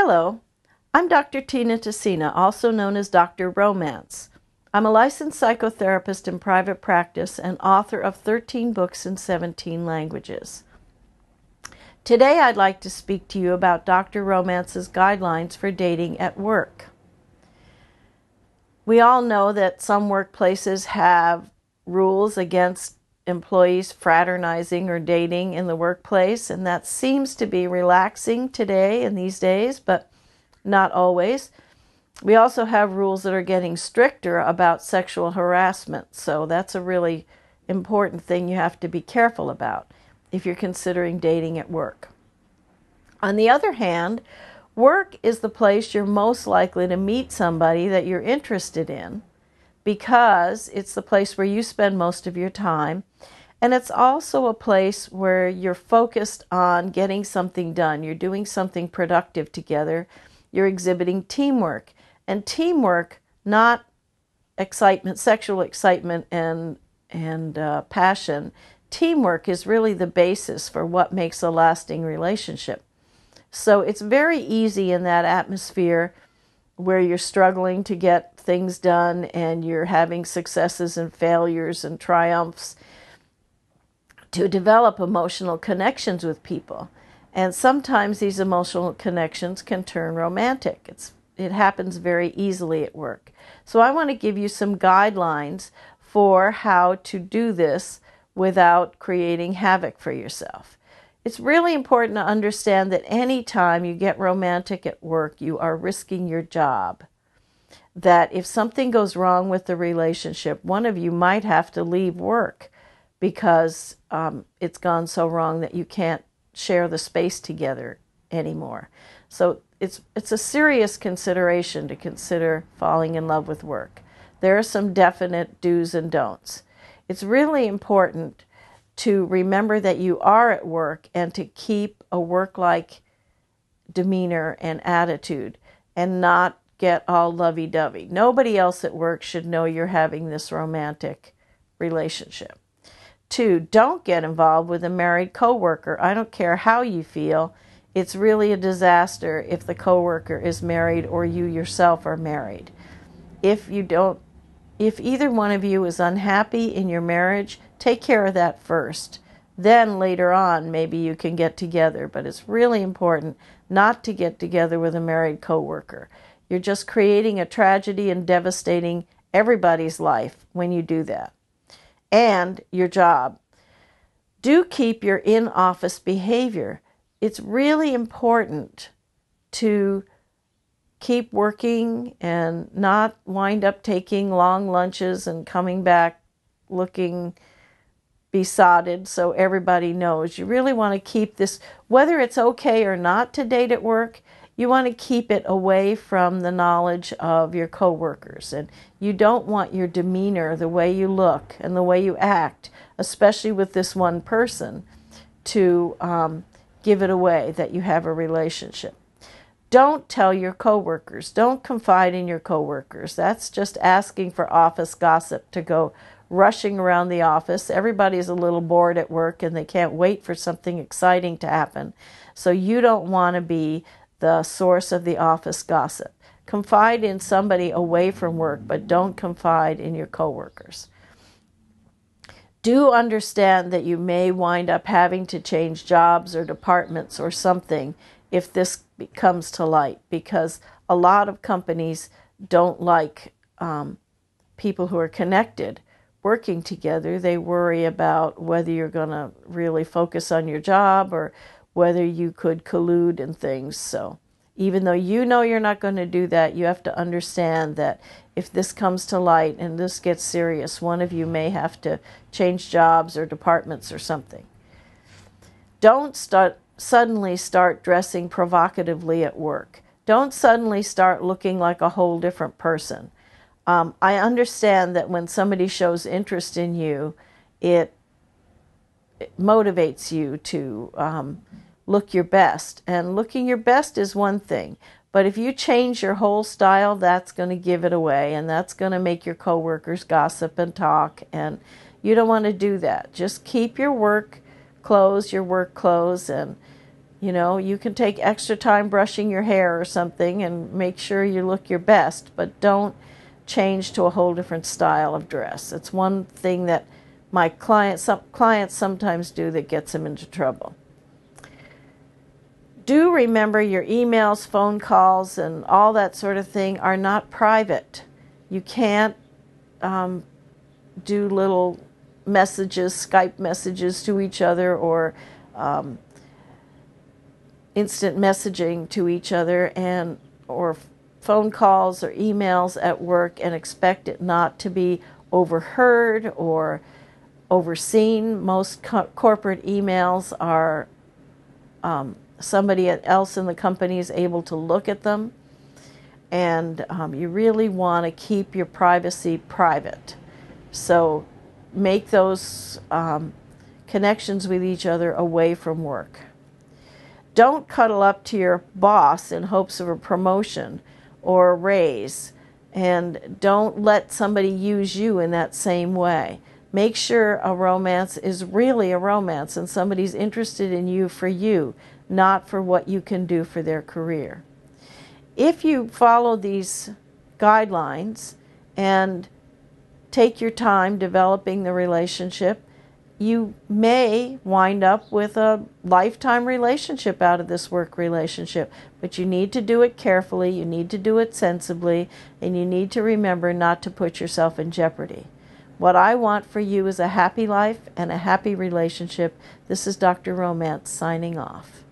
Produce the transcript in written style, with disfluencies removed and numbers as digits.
Hello, I'm Dr. Tina Tessina, also known as Dr. Romance. I'm a licensed psychotherapist in private practice and author of 13 books in 17 languages. Today I'd like to speak to you about Dr. Romance's guidelines for dating at work. We all know that some workplaces have rules against employees fraternizing or dating in the workplace, and that seems to be relaxing today and these days, but not always. We also have rules that are getting stricter about sexual harassment, so that's a really important thing you have to be careful about if you're considering dating at work. On the other hand, work is the place you're most likely to meet somebody that you're interested in, because it's the place where you spend most of your time, and it's also a place where you're focused on getting something done. You're doing something productive together. You're exhibiting teamwork. And teamwork, not excitement, sexual excitement and passion. Teamwork is really the basis for what makes a lasting relationship. So it's very easy in that atmosphere where you're struggling to get things done and you're having successes and failures and triumphs to develop emotional connections with people. And sometimes these emotional connections can turn romantic. It happens very easily at work. So I want to give you some guidelines for how to do this without creating havoc for yourself. It's really important to understand that any time you get romantic at work, you are risking your job. That if something goes wrong with the relationship, one of you might have to leave work because it's gone so wrong that you can't share the space together anymore. So it's a serious consideration to consider falling in love with work. There are some definite do's and don'ts. It's really important to remember that you are at work and to keep a work-like demeanor and attitude and not get all lovey-dovey. Nobody else at work should know you're having this romantic relationship. 2, don't get involved with a married coworker. I don't care how you feel. It's really a disaster if the coworker is married or you yourself are married. If either one of you is unhappy in your marriage, take care of that first. Then later on, maybe you can get together. But it's really important not to get together with a married coworker. You're just creating a tragedy and devastating everybody's life when you do that. And your job. Do keep your in-office behavior. It's really important to keep working and not wind up taking long lunches and coming back looking besotted so everybody knows. You really want to keep this, whether it's okay or not to date at work, you want to keep it away from the knowledge of your coworkers. And you don't want your demeanor, the way you look and the way you act, especially with this one person, to give it away that you have a relationship. Don't tell your coworkers. Don't confide in your coworkers. That's just asking for office gossip to go rushing around the office. Everybody's a little bored at work and they can't wait for something exciting to happen. So you don't want to be the source of the office gossip. Confide in somebody away from work, but don't confide in your coworkers. Do understand that you may wind up having to change jobs or departments or something if this comes to light, because a lot of companies don't like people who are connected working together. They worry about whether you're going to really focus on your job or whether you could collude and things. So even though you know you're not going to do that, you have to understand that if this comes to light and this gets serious, one of you may have to change jobs or departments or something. Don't suddenly start dressing provocatively at work. Don't suddenly start looking like a whole different person. I understand that when somebody shows interest in you, it motivates you to look your best. And looking your best is one thing. But if you change your whole style, that's going to give it away. And that's going to make your coworkers gossip and talk. And you don't want to do that. Just keep your work clothes, and You know, you can take extra time brushing your hair or something and make sure you look your best, but don't change to a whole different style of dress. It's one thing that my clients sometimes do that gets them into trouble. Do remember your emails, phone calls, and all that sort of thing are not private. You can't do little messages, Skype messages to each other, or instant messaging to each other, and or phone calls or emails at work, and expect it not to be overheard or overseen. Most corporate emails are somebody else in the company is able to look at them, and you really want to keep your privacy private. So make those connections with each other away from work. Don't cuddle up to your boss in hopes of a promotion or a raise, and don't let somebody use you in that same way. Make sure a romance is really a romance and somebody's interested in you for you, not for what you can do for their career. If you follow these guidelines and take your time developing the relationship, you may wind up with a lifetime relationship out of this work relationship. But you need to do it carefully, you need to do it sensibly, and you need to remember not to put yourself in jeopardy. What I want for you is a happy life and a happy relationship. This is Dr. Romance signing off.